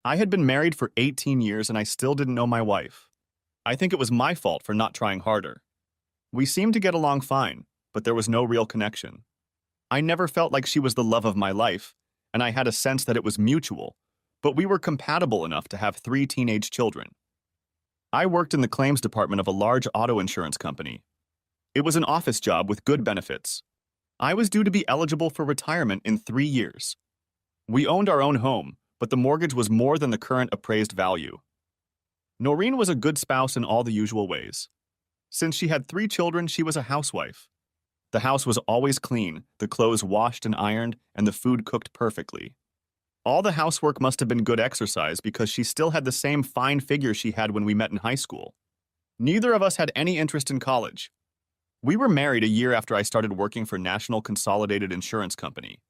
I had been married for 18 years and I still didn't know my wife. I think it was my fault for not trying harder. We seemed to get along fine, but there was no real connection. I never felt like she was the love of my life, and I had a sense that it was mutual, but we were compatible enough to have 3 teenage children. I worked in the claims department of a large auto insurance company. It was an office job with good benefits. I was due to be eligible for retirement in 3 years. We owned our own home, but the mortgage was more than the current appraised value. Noreen was a good spouse in all the usual ways. Since she had 3 children, she was a housewife. The house was always clean, the clothes washed and ironed, and the food cooked perfectly. All the housework must have been good exercise because she still had the same fine figure she had when we met in high school. Neither of us had any interest in college. We were married a year after I started working for National Consolidated Insurance Company.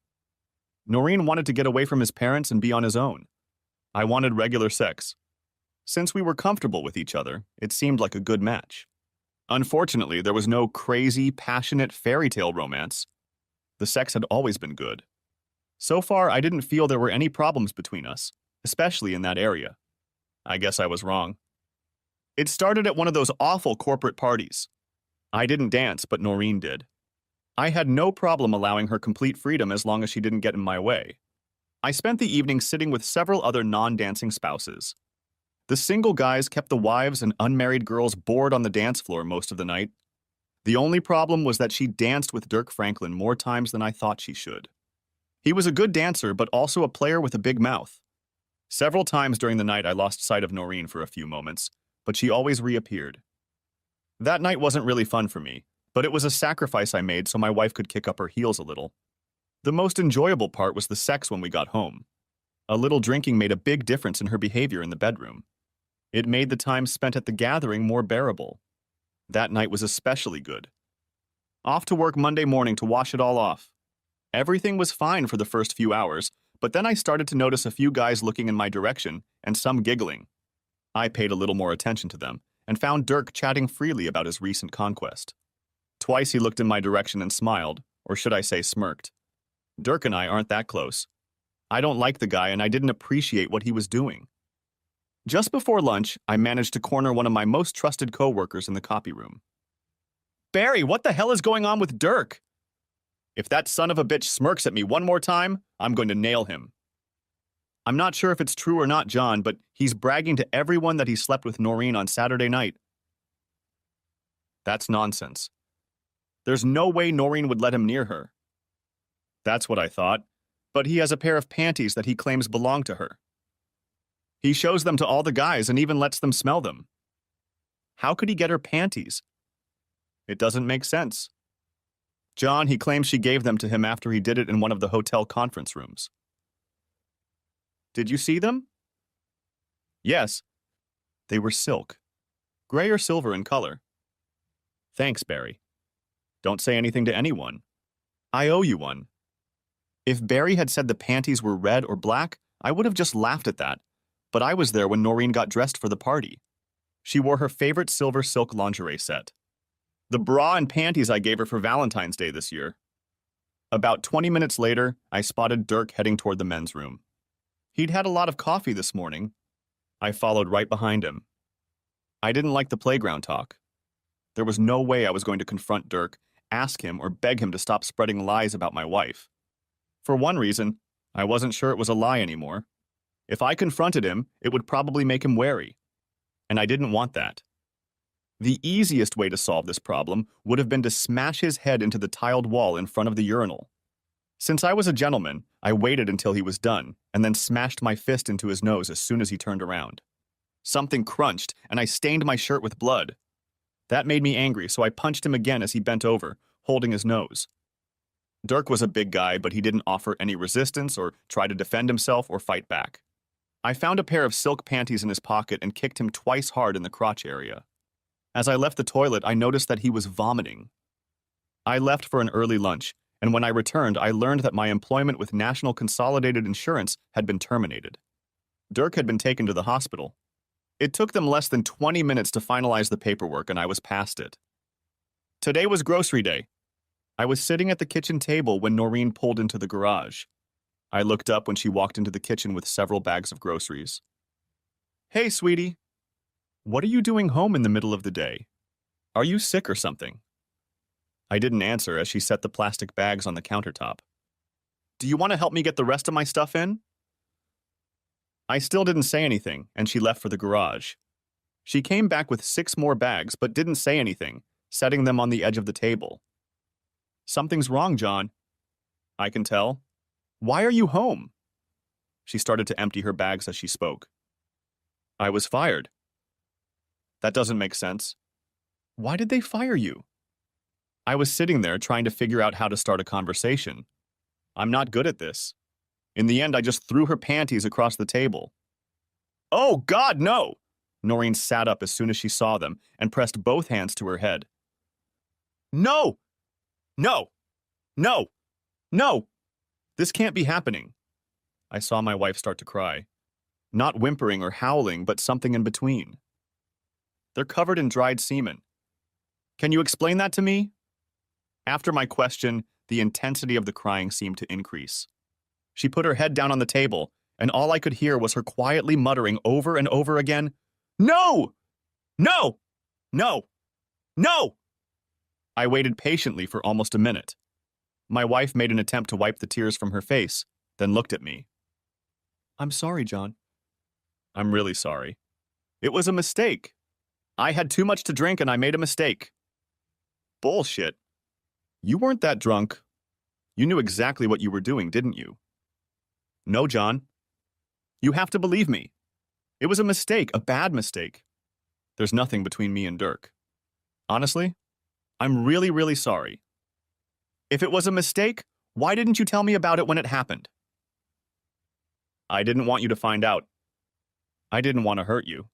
Noreen wanted to get away from his parents and be on his own. I wanted regular sex. Since we were comfortable with each other, it seemed like a good match. Unfortunately, there was no crazy, passionate fairy tale romance. The sex had always been good. So far, I didn't feel there were any problems between us, especially in that area. I guess I was wrong. It started at one of those awful corporate parties. I didn't dance, but Noreen did. I had no problem allowing her complete freedom as long as she didn't get in my way. I spent the evening sitting with several other non-dancing spouses. The single guys kept the wives and unmarried girls bored on the dance floor most of the night. The only problem was that she danced with Dirk Franklin more times than I thought she should. He was a good dancer, but also a player with a big mouth. Several times during the night I lost sight of Noreen for a few moments, but she always reappeared. That night wasn't really fun for me, but it was a sacrifice I made so my wife could kick up her heels a little. The most enjoyable part was the sex when we got home. A little drinking made a big difference in her behavior in the bedroom. It made the time spent at the gathering more bearable. That night was especially good. Off to work Monday morning to wash it all off. Everything was fine for the first few hours, but then I started to notice a few guys looking in my direction and some giggling. I paid a little more attention to them and found Dirk chatting freely about his recent conquest. Twice he looked in my direction and smiled, or should I say smirked. Dirk and I aren't that close. I don't like the guy and I didn't appreciate what he was doing. Just before lunch, I managed to corner one of my most trusted coworkers in the copy room. "Barry, what the hell is going on with Dirk? If that son of a bitch smirks at me one more time, I'm going to nail him." "I'm not sure if it's true or not, John, but he's bragging to everyone that he slept with Noreen on Saturday night." "That's nonsense. There's no way Noreen would let him near her." "That's what I thought, but he has a pair of panties that he claims belong to her. He shows them to all the guys and even lets them smell them. How could he get her panties? It doesn't make sense. John, he claims she gave them to him after he did it in one of the hotel conference rooms." "Did you see them?" "Yes. They were silk. Gray or silver in color." "Thanks, Barry. Don't say anything to anyone. I owe you one." If Barry had said the panties were red or black, I would have just laughed at that. But I was there when Noreen got dressed for the party. She wore her favorite silver silk lingerie set. The bra and panties I gave her for Valentine's Day this year. About 20 minutes later, I spotted Dirk heading toward the men's room. He'd had a lot of coffee this morning. I followed right behind him. I didn't like the playground talk. There was no way I was going to confront Dirk, ask him, or beg him to stop spreading lies about my wife. For one reason, I wasn't sure it was a lie anymore. If I confronted him, it would probably make him wary. And I didn't want that. The easiest way to solve this problem would have been to smash his head into the tiled wall in front of the urinal. Since I was a gentleman, I waited until he was done, and then smashed my fist into his nose as soon as he turned around. Something crunched, and I stained my shirt with blood. That made me angry, so I punched him again as he bent over, holding his nose. Dirk was a big guy, but he didn't offer any resistance or try to defend himself or fight back. I found a pair of silk panties in his pocket and kicked him twice hard in the crotch area. As I left the toilet, I noticed that he was vomiting. I left for an early lunch, and when I returned, I learned that my employment with National Consolidated Insurance had been terminated. Dirk had been taken to the hospital. It took them less than 20 minutes to finalize the paperwork, and I was past it. Today was grocery day. I was sitting at the kitchen table when Noreen pulled into the garage. I looked up when she walked into the kitchen with several bags of groceries. Hey, sweetie. What are you doing home in the middle of the day? Are you sick or something? I didn't answer as she set the plastic bags on the countertop. Do you want to help me get the rest of my stuff in? I still didn't say anything, and she left for the garage. She came back with 6 more bags but didn't say anything, setting them on the edge of the table. Something's wrong, John. I can tell. Why are you home? She started to empty her bags as she spoke. I was fired. That doesn't make sense. Why did they fire you? I was sitting there trying to figure out how to start a conversation. I'm not good at this. In the end, I just threw her panties across the table. Oh, God, no! Noreen sat up as soon as she saw them and pressed both hands to her head. No! No! No! No! This can't be happening. I saw my wife start to cry. Not whimpering or howling, but something in between. They're covered in dried semen. Can you explain that to me? After my question, the intensity of the crying seemed to increase. She put her head down on the table, and all I could hear was her quietly muttering over and over again, No! No! No! No! I waited patiently for almost a minute. My wife made an attempt to wipe the tears from her face, then looked at me. I'm sorry, John. I'm really sorry. It was a mistake. I had too much to drink and I made a mistake. Bullshit. You weren't that drunk. You knew exactly what you were doing, didn't you? No, John. You have to believe me. It was a mistake, a bad mistake. There's nothing between me and Dirk. Honestly, I'm really, really sorry. If it was a mistake, why didn't you tell me about it when it happened? I didn't want you to find out. I didn't want to hurt you.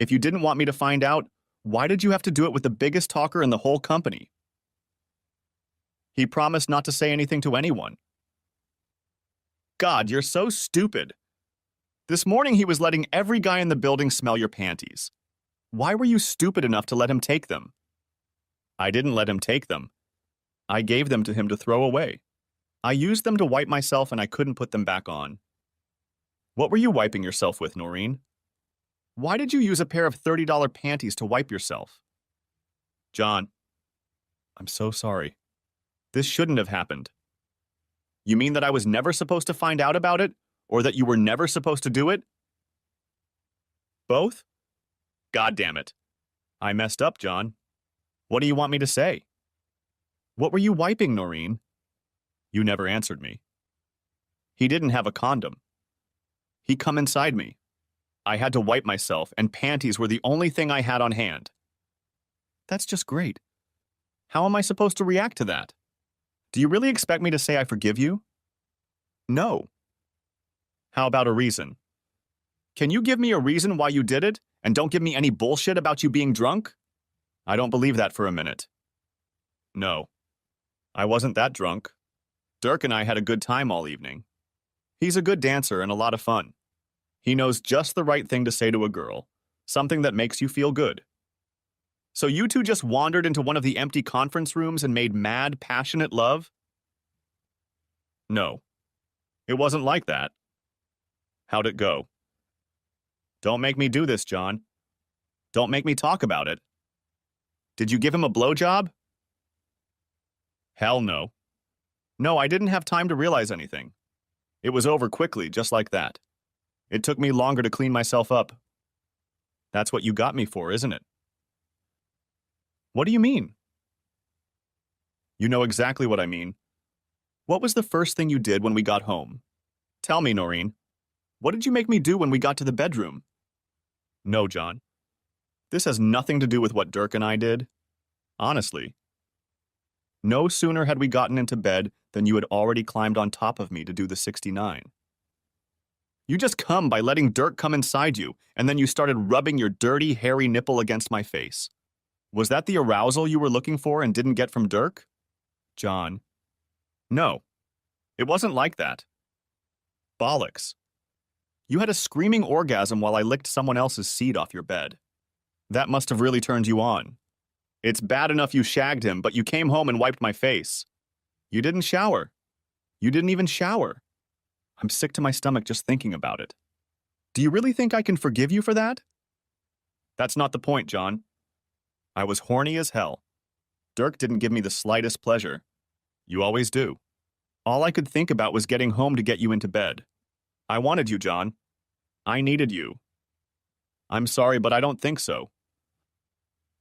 If you didn't want me to find out, why did you have to do it with the biggest talker in the whole company? He promised not to say anything to anyone. God, you're so stupid. This morning he was letting every guy in the building smell your panties. Why were you stupid enough to let him take them? I didn't let him take them. I gave them to him to throw away. I used them to wipe myself and I couldn't put them back on. What were you wiping yourself with, Noreen? Why did you use a pair of $30 panties to wipe yourself? John, I'm so sorry. This shouldn't have happened. You mean that I was never supposed to find out about it, or that you were never supposed to do it? Both? God damn it. I messed up, John. What do you want me to say? What were you wiping, Noreen? You never answered me. He didn't have a condom. He come inside me. I had to wipe myself, and panties were the only thing I had on hand. That's just great. How am I supposed to react to that? Do you really expect me to say I forgive you? No. How about a reason? Can you give me a reason why you did it, and don't give me any bullshit about you being drunk? I don't believe that for a minute. No. I wasn't that drunk. Dirk and I had a good time all evening. He's a good dancer and a lot of fun. He knows just the right thing to say to a girl, something that makes you feel good. So you two just wandered into one of the empty conference rooms and made mad, passionate love? No. It wasn't like that. How'd it go? Don't make me do this, John. Don't make me talk about it. Did you give him a blowjob? Hell no. No, I didn't have time to realize anything. It was over quickly, just like that. It took me longer to clean myself up. That's what you got me for, isn't it? What do you mean? You know exactly what I mean. What was the first thing you did when we got home? Tell me, Noreen. What did you make me do when we got to the bedroom? No, John. This has nothing to do with what Dirk and I did. Honestly. No sooner had we gotten into bed than you had already climbed on top of me to do the 69. You just come by letting Dirk come inside you, and then you started rubbing your dirty, hairy nipple against my face. Was that the arousal you were looking for and didn't get from Dirk? John. No. It wasn't like that. Bollocks. You had a screaming orgasm while I licked someone else's seed off your bed. That must have really turned you on. It's bad enough you shagged him, but you came home and wiped my face. You didn't shower. You didn't even shower. I'm sick to my stomach just thinking about it. Do you really think I can forgive you for that? That's not the point, John. I was horny as hell. Dirk didn't give me the slightest pleasure. You always do. All I could think about was getting home to get you into bed. I wanted you, John. I needed you. I'm sorry, but I don't think so.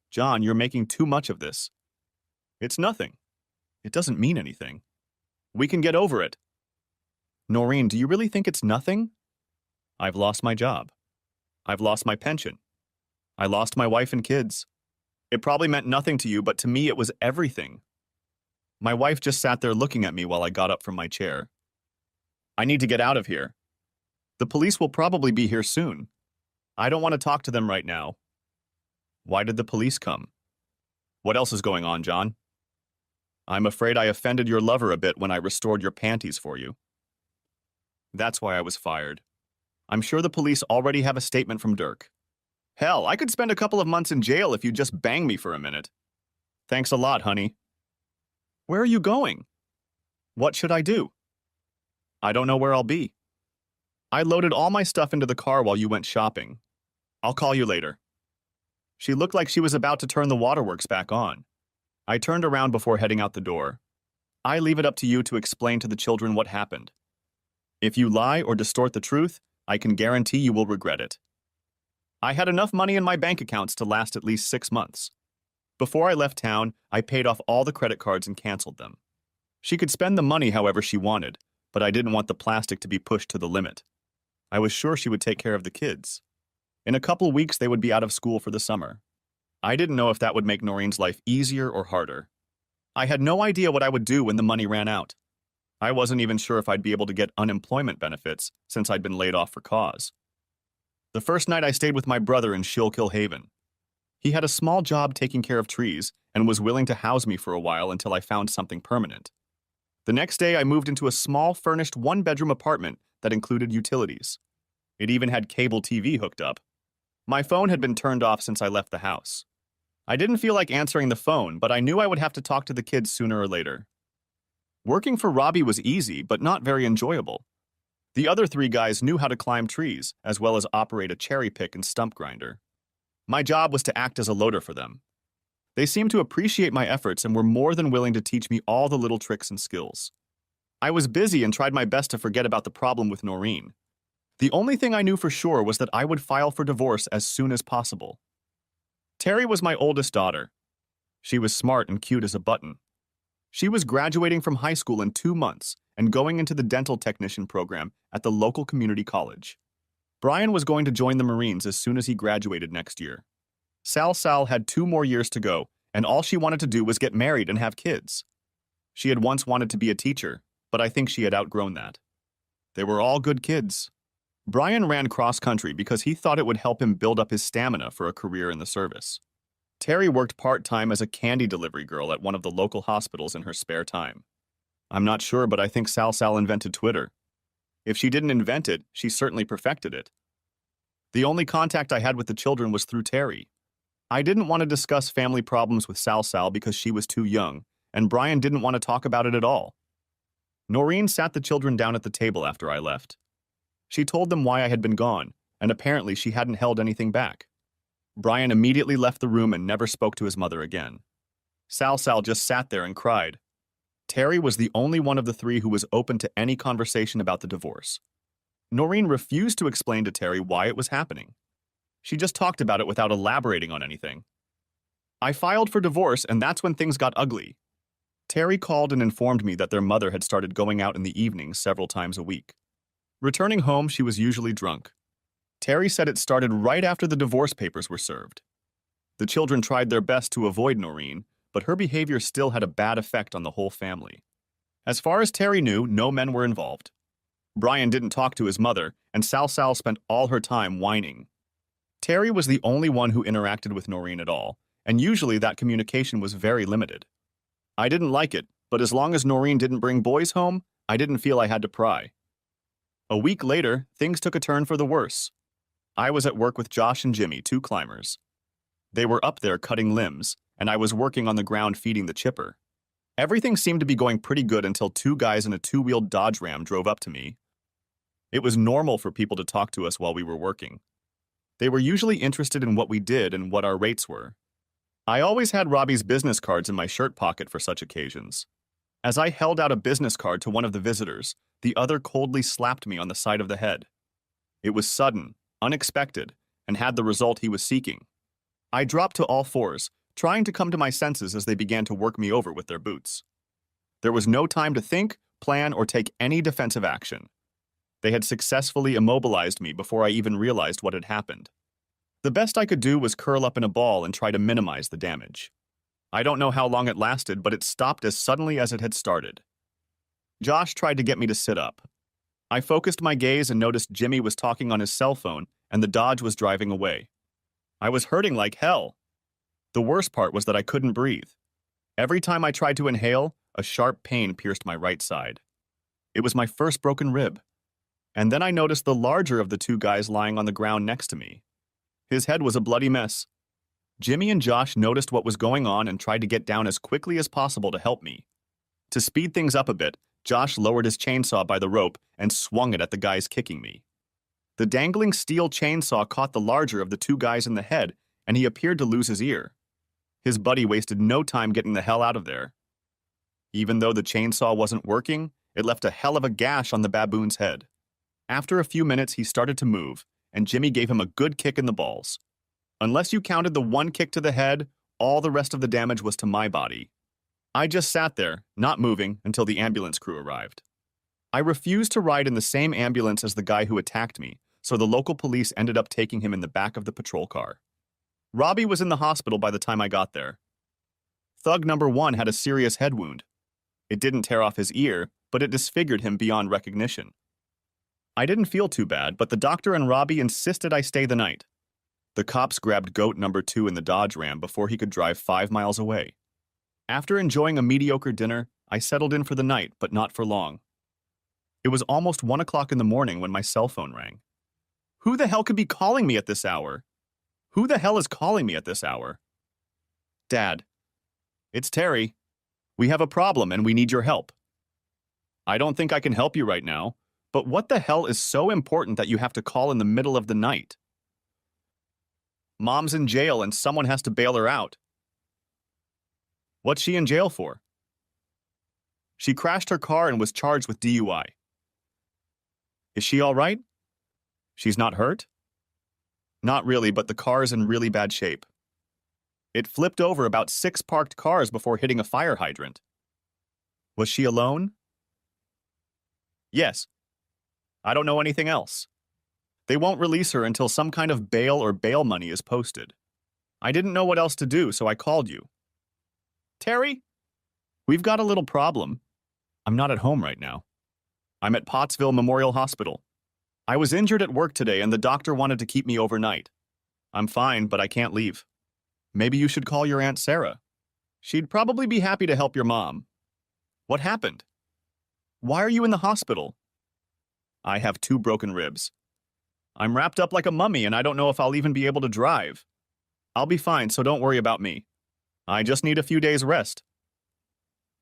John, you're making too much of this. It's nothing. It doesn't mean anything. We can get over it. Noreen, do you really think it's nothing? I've lost my job. I've lost my pension. I lost my wife and kids. It probably meant nothing to you, but to me it was everything. My wife just sat there looking at me while I got up from my chair. I need to get out of here. The police will probably be here soon. I don't want to talk to them right now. Why did the police come? What else is going on, John? I'm afraid I offended your lover a bit when I restored your panties for you. That's why I was fired. I'm sure the police already have a statement from Dirk. Hell, I could spend a couple of months in jail if you'd just bang me for a minute. Thanks a lot, honey. Where are you going? What should I do? I don't know where I'll be. I loaded all my stuff into the car while you went shopping. I'll call you later. She looked like she was about to turn the waterworks back on. I turned around before heading out the door. I leave it up to you to explain to the children what happened. If you lie or distort the truth, I can guarantee you will regret it. I had enough money in my bank accounts to last at least 6 months. Before I left town, I paid off all the credit cards and canceled them. She could spend the money however she wanted, but I didn't want the plastic to be pushed to the limit. I was sure she would take care of the kids. In a couple weeks, they would be out of school for the summer. I didn't know if that would make Noreen's life easier or harder. I had no idea what I would do when the money ran out. I wasn't even sure if I'd be able to get unemployment benefits since I'd been laid off for cause. The first night I stayed with my brother in Schuylkill Haven. He had a small job taking care of trees and was willing to house me for a while until I found something permanent. The next day, I moved into a small, furnished one-bedroom apartment that included utilities. It even had cable TV hooked up. My phone had been turned off since I left the house. I didn't feel like answering the phone, but I knew I would have to talk to the kids sooner or later. Working for Robbie was easy, but not very enjoyable. The other 3 guys knew how to climb trees, as well as operate a cherry pick and stump grinder. My job was to act as a loader for them. They seemed to appreciate my efforts and were more than willing to teach me all the little tricks and skills. I was busy and tried my best to forget about the problem with Noreen. The only thing I knew for sure was that I would file for divorce as soon as possible. Terry was my oldest daughter. She was smart and cute as a button. She was graduating from high school in 2 months and going into the dental technician program at the local community college. Brian was going to join the Marines as soon as he graduated next year. Sal had 2 more years to go, and all she wanted to do was get married and have kids. She had once wanted to be a teacher, but I think she had outgrown that. They were all good kids. Brian ran cross-country because he thought it would help him build up his stamina for a career in the service. Terry worked part-time as a candy delivery girl at one of the local hospitals in her spare time. I'm not sure, but I think Sal invented Twitter. If she didn't invent it, she certainly perfected it. The only contact I had with the children was through Terry. I didn't want to discuss family problems with Sal because she was too young, and Brian didn't want to talk about it at all. Noreen sat the children down at the table after I left. She told them why I had been gone, and apparently she hadn't held anything back. Brian immediately left the room and never spoke to his mother again. Sal just sat there and cried. Terry was the only one of the 3 who was open to any conversation about the divorce. Noreen refused to explain to Terry why it was happening. She just talked about it without elaborating on anything. I filed for divorce, and that's when things got ugly. Terry called and informed me that their mother had started going out in the evenings several times a week. Returning home, she was usually drunk. Terry said it started right after the divorce papers were served. The children tried their best to avoid Noreen, but her behavior still had a bad effect on the whole family. As far as Terry knew, no men were involved. Brian didn't talk to his mother, and Sal spent all her time whining. Terry was the only one who interacted with Noreen at all, and usually that communication was very limited. I didn't like it, but as long as Noreen didn't bring boys home, I didn't feel I had to pry. A week later, things took a turn for the worse. I was at work with Josh and Jimmy, 2 climbers. They were up there cutting limbs, and I was working on the ground feeding the chipper. Everything seemed to be going pretty good until two guys in a two-wheeled Dodge Ram drove up to me. It was normal for people to talk to us while we were working. They were usually interested in what we did and what our rates were. I always had Robbie's business cards in my shirt pocket for such occasions. As I held out a business card to one of the visitors, the other coldly slapped me on the side of the head. It was sudden, unexpected, and had the result he was seeking. I dropped to all fours, trying to come to my senses as they began to work me over with their boots. There was no time to think, plan, or take any defensive action. They had successfully immobilized me before I even realized what had happened. The best I could do was curl up in a ball and try to minimize the damage. I don't know how long it lasted, but it stopped as suddenly as it had started. Josh tried to get me to sit up. I focused my gaze and noticed Jimmy was talking on his cell phone and the Dodge was driving away. I was hurting like hell. The worst part was that I couldn't breathe. Every time I tried to inhale, a sharp pain pierced my right side. It was my first broken rib. And then I noticed the larger of the two guys lying on the ground next to me. His head was a bloody mess. Jimmy and Josh noticed what was going on and tried to get down as quickly as possible to help me. To speed things up a bit, Josh lowered his chainsaw by the rope and swung it at the guys kicking me. The dangling steel chainsaw caught the larger of the two guys in the head, and he appeared to lose his ear. His buddy wasted no time getting the hell out of there. Even though the chainsaw wasn't working, it left a hell of a gash on the baboon's head. After a few minutes, he started to move, and Jimmy gave him a good kick in the balls. Unless you counted the one kick to the head, all the rest of the damage was to my body. I just sat there, not moving, until the ambulance crew arrived. I refused to ride in the same ambulance as the guy who attacked me, so the local police ended up taking him in the back of the patrol car. Robbie was in the hospital by the time I got there. Thug number 1 had a serious head wound. It didn't tear off his ear, but it disfigured him beyond recognition. I didn't feel too bad, but the doctor and Robbie insisted I stay the night. The cops grabbed goat number 2 in the Dodge Ram before he could drive 5 miles away. After enjoying a mediocre dinner, I settled in for the night, but not for long. It was almost 1 o'clock in the morning when my cell phone rang. Who the hell could be calling me at this hour? Who the hell is calling me at this hour? Dad. It's Terry. We have a problem and we need your help. I don't think I can help you right now, but what the hell is so important that you have to call in the middle of the night? Mom's in jail and someone has to bail her out. What's she in jail for? She crashed her car and was charged with DUI. Is she all right? She's not hurt? Not really, but the car is in really bad shape. It flipped over about 6 parked cars before hitting a fire hydrant. Was she alone? Yes. I don't know anything else. They won't release her until some kind of bail or bail money is posted. I didn't know what else to do, so I called you. Terry? We've got a little problem. I'm not at home right now. I'm at Pottsville Memorial Hospital. I was injured at work today and the doctor wanted to keep me overnight. I'm fine, but I can't leave. Maybe you should call your Aunt Sarah. She'd probably be happy to help your mom. What happened? Why are you in the hospital? I have 2 broken ribs. I'm wrapped up like a mummy and I don't know if I'll even be able to drive. I'll be fine, so don't worry about me. I just need a few days rest.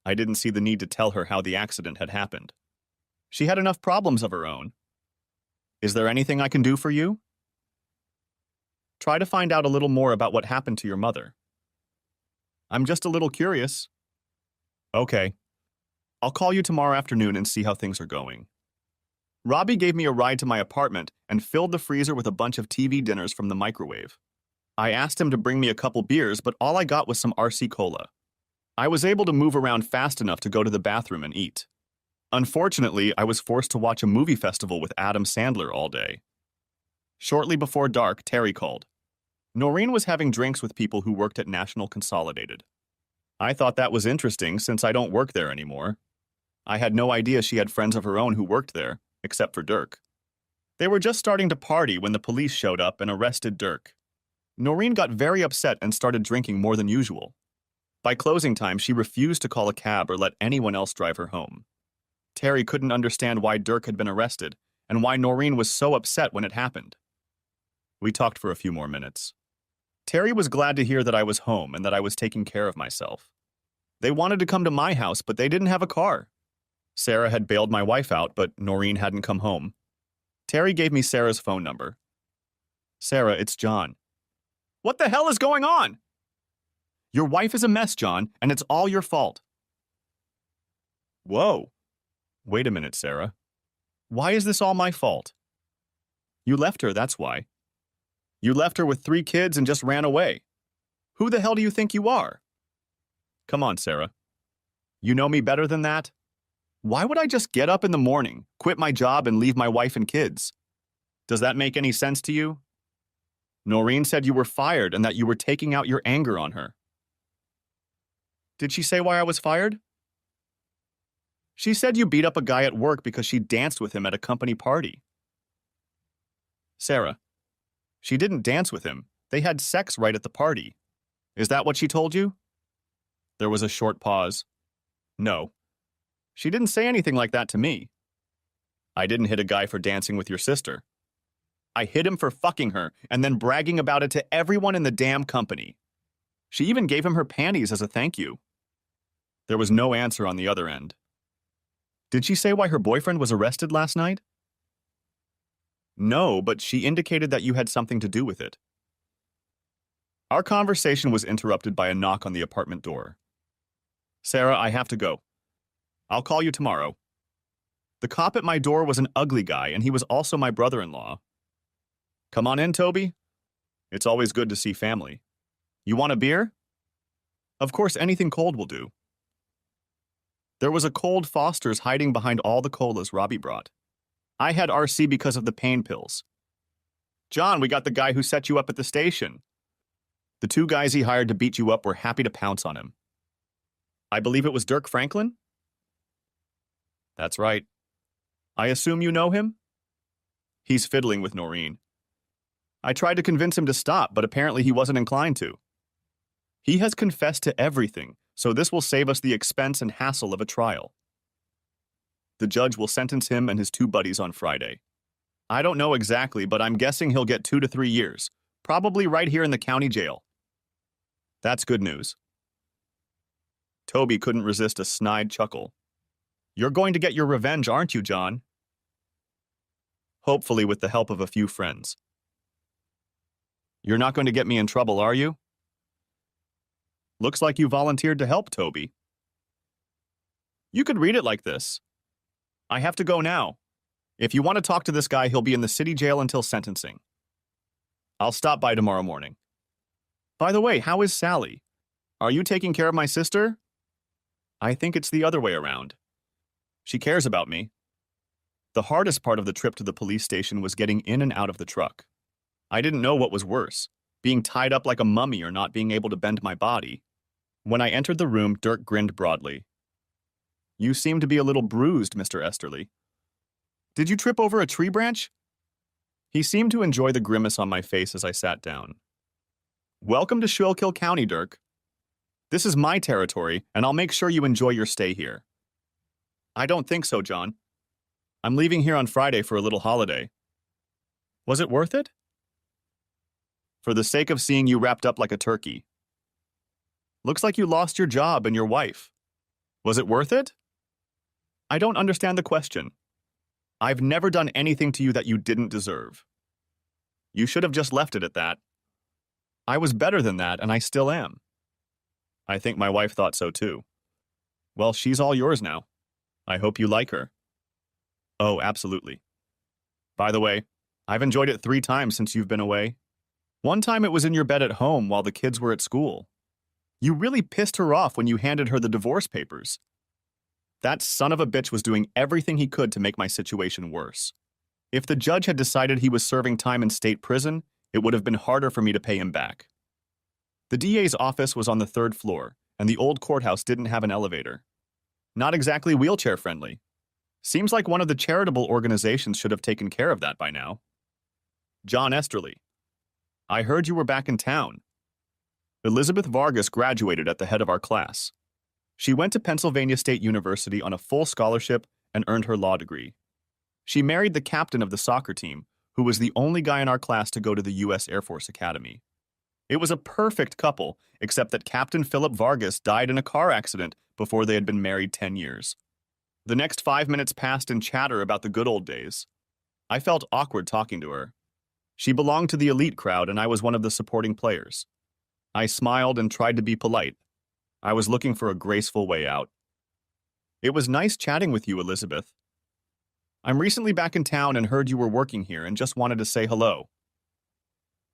I didn't see the need to tell her how the accident had happened. She had enough problems of her own. Is there anything I can do for you? Try to find out a little more about what happened to your mother. I'm just a little curious. Okay. I'll call you tomorrow afternoon and see how things are going. Robbie gave me a ride to my apartment and filled the freezer with a bunch of TV dinners from the microwave. I asked him to bring me a couple beers, but all I got was some RC Cola. I was able to move around fast enough to go to the bathroom and eat. Unfortunately, I was forced to watch a movie festival with Adam Sandler all day. Shortly before dark, Terry called. Noreen was having drinks with people who worked at National Consolidated. I thought that was interesting since I don't work there anymore. I had no idea she had friends of her own who worked there, except for Dirk. They were just starting to party when the police showed up and arrested Dirk. Noreen got very upset and started drinking more than usual. By closing time, she refused to call a cab or let anyone else drive her home. Terry couldn't understand why Dirk had been arrested and why Noreen was so upset when it happened. We talked for a few more minutes. Terry was glad to hear that I was home and that I was taking care of myself. They wanted to come to my house, but they didn't have a car. Sarah had bailed my wife out, but Noreen hadn't come home. Terry gave me Sarah's phone number. Sarah, it's John. What the hell is going on? Your wife is a mess, John, and it's all your fault. Whoa. Wait a minute, Sarah. Why is this all my fault? You left her, that's why. You left her with 3 kids and just ran away. Who the hell do you think you are? Come on, Sarah. You know me better than that? Why would I just get up in the morning, quit my job, and leave my wife and kids? Does that make any sense to you? Noreen said you were fired and that you were taking out your anger on her. Did she say why I was fired? She said you beat up a guy at work because she danced with him at a company party. Sarah, she didn't dance with him. They had sex right at the party. Is that what she told you? There was a short pause. No. She didn't say anything like that to me. I didn't hit a guy for dancing with your sister. I hit him for fucking her and then bragging about it to everyone in the damn company. She even gave him her panties as a thank you. There was no answer on the other end. Did she say why her boyfriend was arrested last night? No, but she indicated that you had something to do with it. Our conversation was interrupted by a knock on the apartment door. Sarah, I have to go. I'll call you tomorrow. The cop at my door was an ugly guy, and he was also my brother-in-law. Come on in, Toby. It's always good to see family. You want a beer? Of course, anything cold will do. There was a cold Foster's hiding behind all the colas Robbie brought. I had RC because of the pain pills. John, we got the guy who set you up at the station. The 2 guys he hired to beat you up were happy to pounce on him. I believe it was Dirk Franklin? That's right. I assume you know him? He's fiddling with Noreen. I tried to convince him to stop, but apparently he wasn't inclined to. He has confessed to everything, so this will save us the expense and hassle of a trial. The judge will sentence him and his 2 buddies on Friday. I don't know exactly, but I'm guessing he'll get 2 to 3 years, probably right here in the county jail. That's good news. Toby couldn't resist a snide chuckle. You're going to get your revenge, aren't you, John? Hopefully with the help of a few friends. You're not going to get me in trouble, are you? Looks like you volunteered to help, Toby. You could read it like this. I have to go now. If you want to talk to this guy, he'll be in the city jail until sentencing. I'll stop by tomorrow morning. By the way, how is Sally? Are you taking care of my sister? I think it's the other way around. She cares about me. The hardest part of the trip to the police station was getting in and out of the truck. I didn't know what was worse, being tied up like a mummy or not being able to bend my body. When I entered the room, Dirk grinned broadly. You seem to be a little bruised, Mr. Esterly. Did you trip over a tree branch? He seemed to enjoy the grimace on my face as I sat down. Welcome to Schuylkill County, Dirk. This is my territory, and I'll make sure you enjoy your stay here. I don't think so, John. I'm leaving here on Friday for a little holiday. Was it worth it? For the sake of seeing you wrapped up like a turkey. Looks like you lost your job and your wife. Was it worth it? I don't understand the question. I've never done anything to you that you didn't deserve. You should have just left it at that. I was better than that, and I still am. I think my wife thought so too. Well, she's all yours now. I hope you like her. Oh, absolutely. By the way, I've enjoyed it 3 times since you've been away. One time it was in your bed at home while the kids were at school. You really pissed her off when you handed her the divorce papers. That son of a bitch was doing everything he could to make my situation worse. If the judge had decided he was serving time in state prison, it would have been harder for me to pay him back. The DA's office was on the 3rd floor, and the old courthouse didn't have an elevator. Not exactly wheelchair-friendly. Seems like one of the charitable organizations should have taken care of that by now. John Esterly. I heard you were back in town. Elizabeth Vargas graduated at the head of our class. She went to Pennsylvania State University on a full scholarship and earned her law degree. She married the captain of the soccer team, who was the only guy in our class to go to the U.S. Air Force Academy. It was a perfect couple, except that Captain Philip Vargas died in a car accident before they had been married 10 years. The next 5 minutes passed in chatter about the good old days. I felt awkward talking to her. She belonged to the elite crowd, and I was one of the supporting players. I smiled and tried to be polite. I was looking for a graceful way out. It was nice chatting with you, Elizabeth. I'm recently back in town and heard you were working here and just wanted to say hello.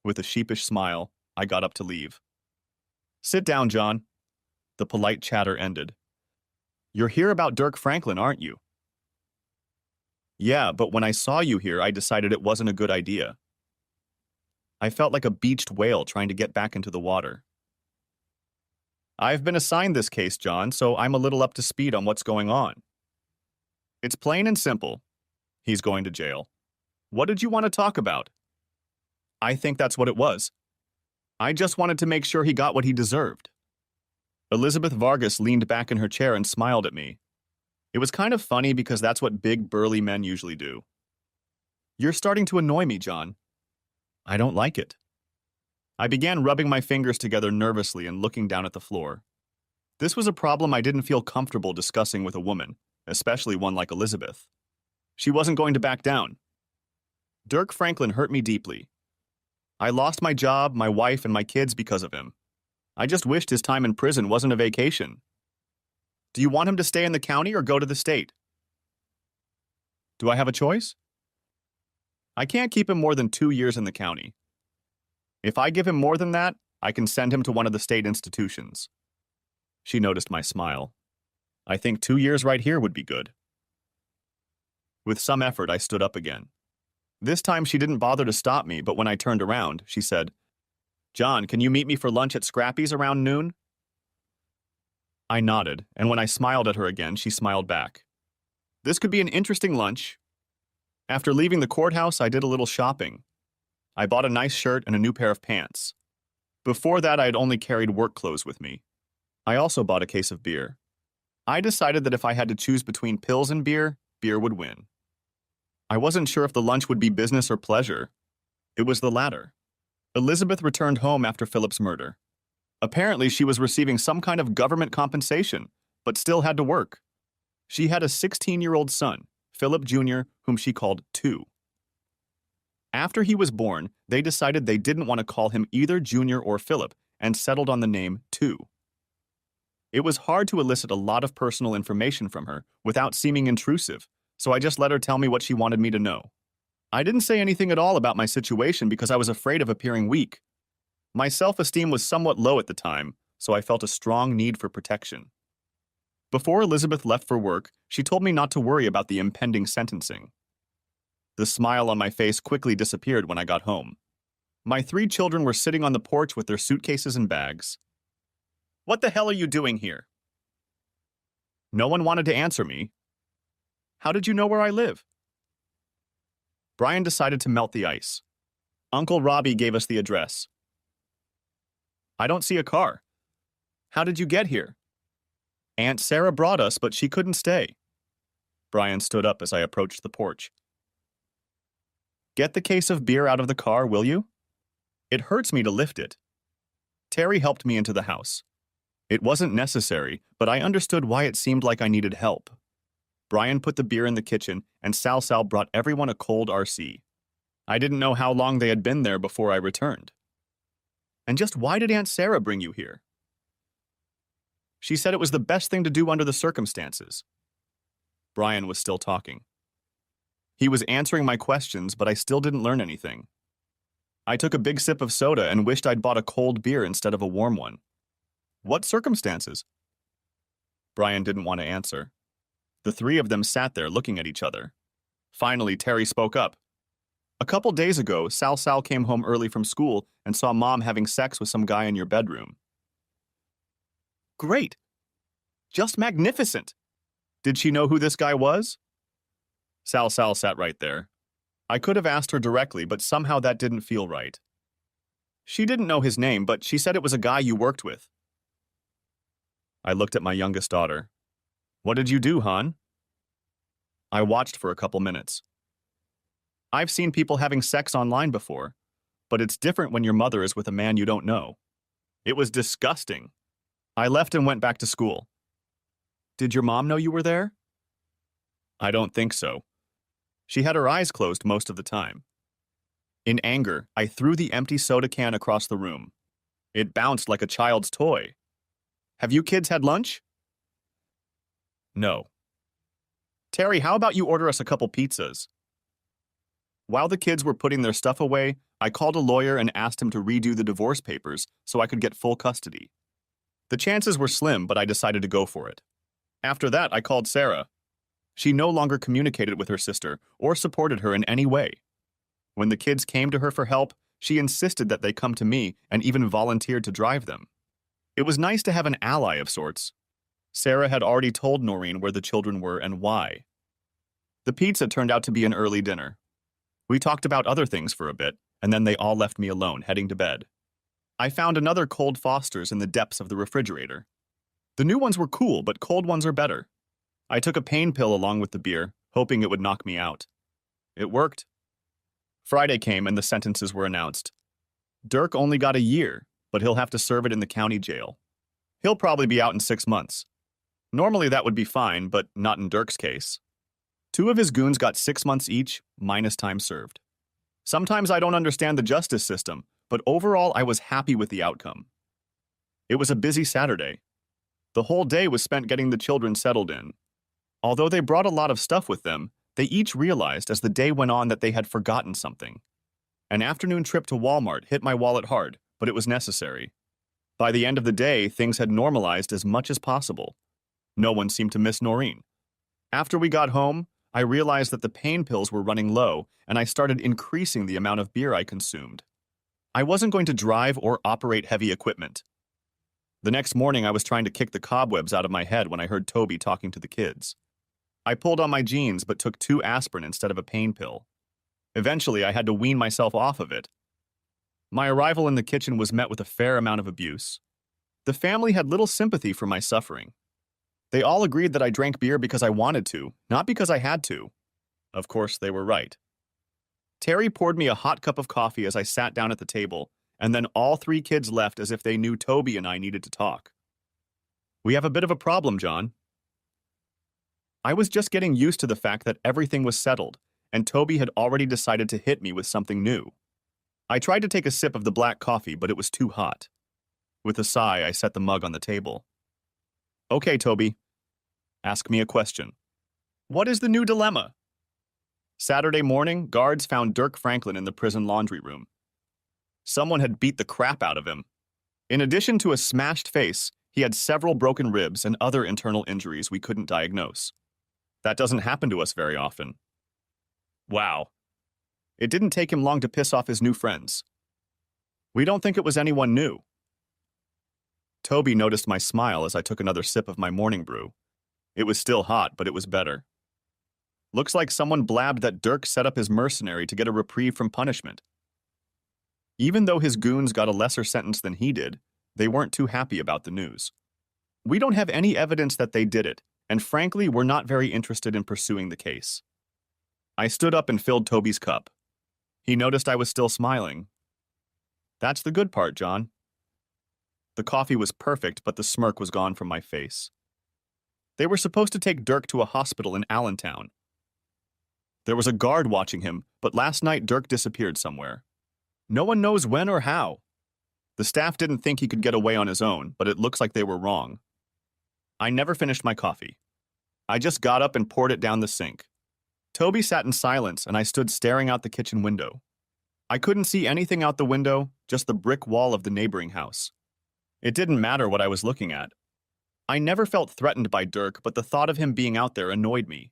With a sheepish smile, I got up to leave. Sit down, John. The polite chatter ended. You're here about Dirk Franklin, aren't you? Yeah, but when I saw you here, I decided it wasn't a good idea. I felt like a beached whale trying to get back into the water. I've been assigned this case, John, so I'm a little up to speed on what's going on. It's plain and simple. He's going to jail. What did you want to talk about? I think that's what it was. I just wanted to make sure he got what he deserved. Elizabeth Vargas leaned back in her chair and smiled at me. It was kind of funny because that's what big, burly men usually do. You're starting to annoy me, John. I don't like it. I began rubbing my fingers together nervously and looking down at the floor. This was a problem I didn't feel comfortable discussing with a woman, especially one like Elizabeth. She wasn't going to back down. Dirk Franklin hurt me deeply. I lost my job, my wife, and my kids because of him. I just wished his time in prison wasn't a vacation. Do you want him to stay in the county or go to the state? Do I have a choice? I can't keep him more than 2 years in the county. If I give him more than that, I can send him to one of the state institutions. She noticed my smile. I think 2 years right here would be good. With some effort, I stood up again. This time she didn't bother to stop me, but when I turned around, she said, John, can you meet me for lunch at Scrappy's around noon? I nodded, and when I smiled at her again, she smiled back. This could be an interesting lunch. After leaving the courthouse, I did a little shopping. I bought a nice shirt and a new pair of pants. Before that, I had only carried work clothes with me. I also bought a case of beer. I decided that if I had to choose between pills and beer, beer would win. I wasn't sure if the lunch would be business or pleasure. It was the latter. Elizabeth returned home after Philip's murder. Apparently, she was receiving some kind of government compensation, but still had to work. She had a 16-year-old son, Philip Jr., whom she called Two. After he was born, they decided they didn't want to call him either Junior or Philip and settled on the name Two. It was hard to elicit a lot of personal information from her without seeming intrusive, so I just let her tell me what she wanted me to know. I didn't say anything at all about my situation because I was afraid of appearing weak. My self-esteem was somewhat low at the time, so I felt a strong need for protection. Before Elizabeth left for work, she told me not to worry about the impending sentencing. The smile on my face quickly disappeared when I got home. My 3 children were sitting on the porch with their suitcases and bags. What the hell are you doing here? No one wanted to answer me. How did you know where I live? Brian decided to melt the ice. Uncle Robbie gave us the address. I don't see a car. How did you get here? Aunt Sarah brought us, but she couldn't stay. Brian stood up as I approached the porch. Get the case of beer out of the car, will you? It hurts me to lift it. Terry helped me into the house. It wasn't necessary, but I understood why it seemed like I needed help. Brian put the beer in the kitchen, and Sal brought everyone a cold RC. I didn't know how long they had been there before I returned. And just why did Aunt Sarah bring you here? She said it was the best thing to do under the circumstances. Brian was still talking. He was answering my questions, but I still didn't learn anything. I took a big sip of soda and wished I'd bought a cold beer instead of a warm one. What circumstances? Brian didn't want to answer. The 3 of them sat there looking at each other. Finally, Terry spoke up. A couple days ago, Sal came home early from school and saw Mom having sex with some guy in your bedroom. Great. Just magnificent. Did she know who this guy was? Sal sat right there. I could have asked her directly, but somehow that didn't feel right. She didn't know his name, but she said it was a guy you worked with. I looked at my youngest daughter. What did you do, hon? I watched for a couple minutes. I've seen people having sex online before. But it's different when your mother is with a man you don't know. It was disgusting. I left and went back to school. Did your mom know you were there? I don't think so. She had her eyes closed most of the time. In anger, I threw the empty soda can across the room. It bounced like a child's toy. Have you kids had lunch? No. Terry, how about you order us a couple pizzas? While the kids were putting their stuff away, I called a lawyer and asked him to redo the divorce papers so I could get full custody. The chances were slim, but I decided to go for it. After that, I called Sarah. She no longer communicated with her sister or supported her in any way. When the kids came to her for help, she insisted that they come to me and even volunteered to drive them. It was nice to have an ally of sorts. Sarah had already told Noreen where the children were and why. The pizza turned out to be an early dinner. We talked about other things for a bit, and then they all left me alone, heading to bed. I found another cold Foster's in the depths of the refrigerator. The new ones were cool, but cold ones are better. I took a pain pill along with the beer, hoping it would knock me out. It worked. Friday came and the sentences were announced. Dirk only got a year, but he'll have to serve it in the county jail. He'll probably be out in 6 months. Normally that would be fine, but not in Dirk's case. 2 of his goons got 6 months each, minus time served. Sometimes I don't understand the justice system, but overall I was happy with the outcome. It was a busy Saturday. The whole day was spent getting the children settled in. Although they brought a lot of stuff with them, they each realized as the day went on that they had forgotten something. An afternoon trip to Walmart hit my wallet hard, but it was necessary. By the end of the day, things had normalized as much as possible. No one seemed to miss Noreen. After we got home, I realized that the pain pills were running low, and I started increasing the amount of beer I consumed. I wasn't going to drive or operate heavy equipment. The next morning, I was trying to kick the cobwebs out of my head when I heard Toby talking to the kids. I pulled on my jeans but took 2 aspirin instead of a pain pill. Eventually, I had to wean myself off of it. My arrival in the kitchen was met with a fair amount of abuse. The family had little sympathy for my suffering. They all agreed that I drank beer because I wanted to, not because I had to. Of course, they were right. Terry poured me a hot cup of coffee as I sat down at the table, and then all 3 kids left as if they knew Toby and I needed to talk. We have a bit of a problem, John. I was just getting used to the fact that everything was settled, and Toby had already decided to hit me with something new. I tried to take a sip of the black coffee, but it was too hot. With a sigh, I set the mug on the table. Okay, Toby. Ask me a question. What is the new dilemma? Saturday morning, guards found Dirk Franklin in the prison laundry room. Someone had beat the crap out of him. In addition to a smashed face, he had several broken ribs and other internal injuries we couldn't diagnose. That doesn't happen to us very often. Wow. It didn't take him long to piss off his new friends. We don't think it was anyone new. Toby noticed my smile as I took another sip of my morning brew. It was still hot, but it was better. Looks like someone blabbed that Dirk set up his mercenary to get a reprieve from punishment. Even though his goons got a lesser sentence than he did, they weren't too happy about the news. We don't have any evidence that they did it, and frankly, we're not very interested in pursuing the case. I stood up and filled Toby's cup. He noticed I was still smiling. That's the good part, John. The coffee was perfect, but the smirk was gone from my face. They were supposed to take Dirk to a hospital in Allentown. There was a guard watching him, but last night Dirk disappeared somewhere. No one knows when or how. The staff didn't think he could get away on his own, but it looks like they were wrong. I never finished my coffee. I just got up and poured it down the sink. Toby sat in silence, and I stood staring out the kitchen window. I couldn't see anything out the window, just the brick wall of the neighboring house. It didn't matter what I was looking at. I never felt threatened by Dirk, but the thought of him being out there annoyed me.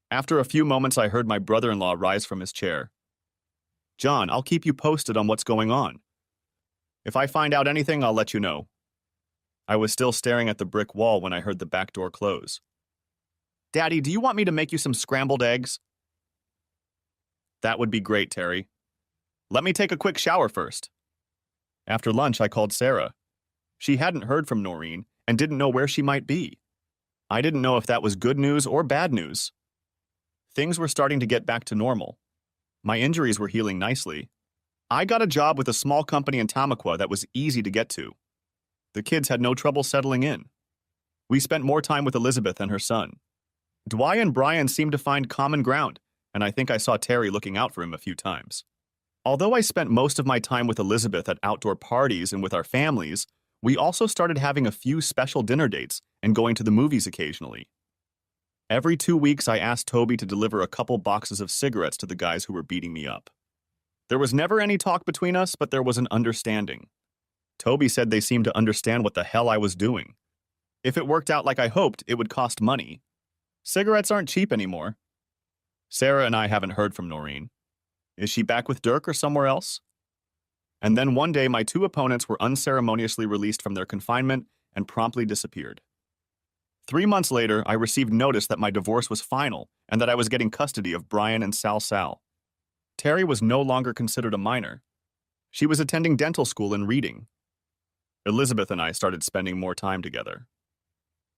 After a few moments, I heard my brother-in-law rise from his chair. John, I'll keep you posted on what's going on. If I find out anything, I'll let you know. I was still staring at the brick wall when I heard the back door close. Daddy, do you want me to make you some scrambled eggs? That would be great, Terry. Let me take a quick shower first. After lunch, I called Sarah. She hadn't heard from Noreen and didn't know where she might be. I didn't know if that was good news or bad news. Things were starting to get back to normal. My injuries were healing nicely. I got a job with a small company in Tamaqua that was easy to get to. The kids had no trouble settling in. We spent more time with Elizabeth and her son. Dwight and Brian seemed to find common ground, and I think I saw Terry looking out for him a few times. Although I spent most of my time with Elizabeth at outdoor parties and with our families, we also started having a few special dinner dates and going to the movies occasionally. Every 2 weeks, I asked Toby to deliver a couple boxes of cigarettes to the guys who were beating me up. There was never any talk between us, but there was an understanding. Toby said they seemed to understand what the hell I was doing. If it worked out like I hoped, it would cost money. Cigarettes aren't cheap anymore. Sarah and I haven't heard from Noreen. Is she back with Dirk or somewhere else? And then one day, my two opponents were unceremoniously released from their confinement and promptly disappeared. 3 months later, I received notice that my divorce was final and that I was getting custody of Brian and Sal. Terry was no longer considered a minor. She was attending dental school and reading. Elizabeth and I started spending more time together.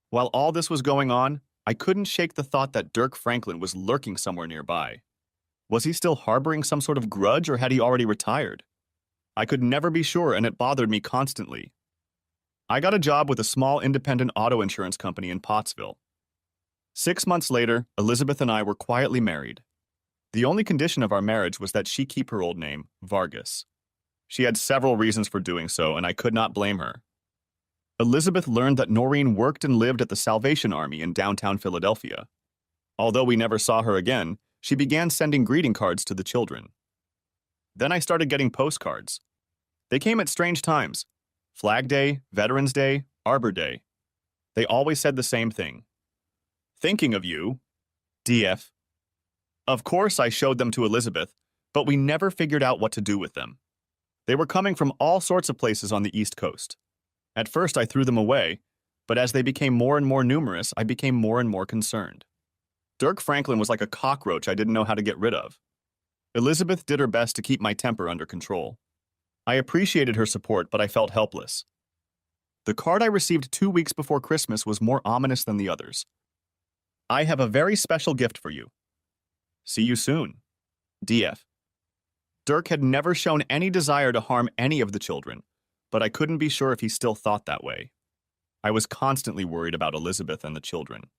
While all this was going on, I couldn't shake the thought that Dirk Franklin was lurking somewhere nearby. Was he still harboring some sort of grudge, or had he already retired? I could never be sure, and it bothered me constantly. I got a job with a small independent auto insurance company in Pottsville. 6 months later, Elizabeth and I were quietly married. The only condition of our marriage was that she keep her old name, Vargas. She had several reasons for doing so, and I could not blame her. Elizabeth learned that Noreen worked and lived at the Salvation Army in downtown Philadelphia. Although we never saw her again, she began sending greeting cards to the children. Then I started getting postcards. They came at strange times: Flag Day, Veterans Day, Arbor Day. They always said the same thing: "Thinking of you, DF." Of course, I showed them to Elizabeth, but we never figured out what to do with them. They were coming from all sorts of places on the East Coast. At first, I threw them away, but as they became more and more numerous, I became more and more concerned. Dirk Franklin was like a cockroach I didn't know how to get rid of. Elizabeth did her best to keep my temper under control. I appreciated her support, but I felt helpless. The card I received 2 weeks before Christmas was more ominous than the others. "I have a very special gift for you. See you soon. DF." Dirk had never shown any desire to harm any of the children, but I couldn't be sure if he still thought that way. I was constantly worried about Elizabeth and the children.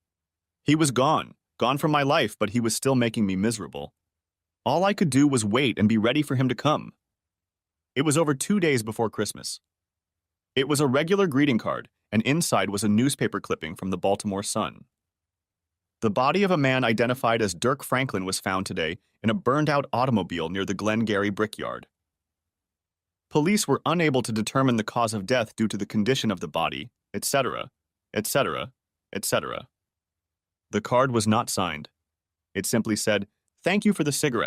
He was gone from my life, but he was still making me miserable. All I could do was wait and be ready for him to come. It was over 2 days before Christmas. It was a regular greeting card, and inside was a newspaper clipping from the Baltimore Sun. The body of a man identified as Dirk Franklin was found today in a burned-out automobile near the Glengarry Brickyard. Police were unable to determine the cause of death due to the condition of the body, etc., etc., etc. The card was not signed. It simply said, "Thank you for the cigarette."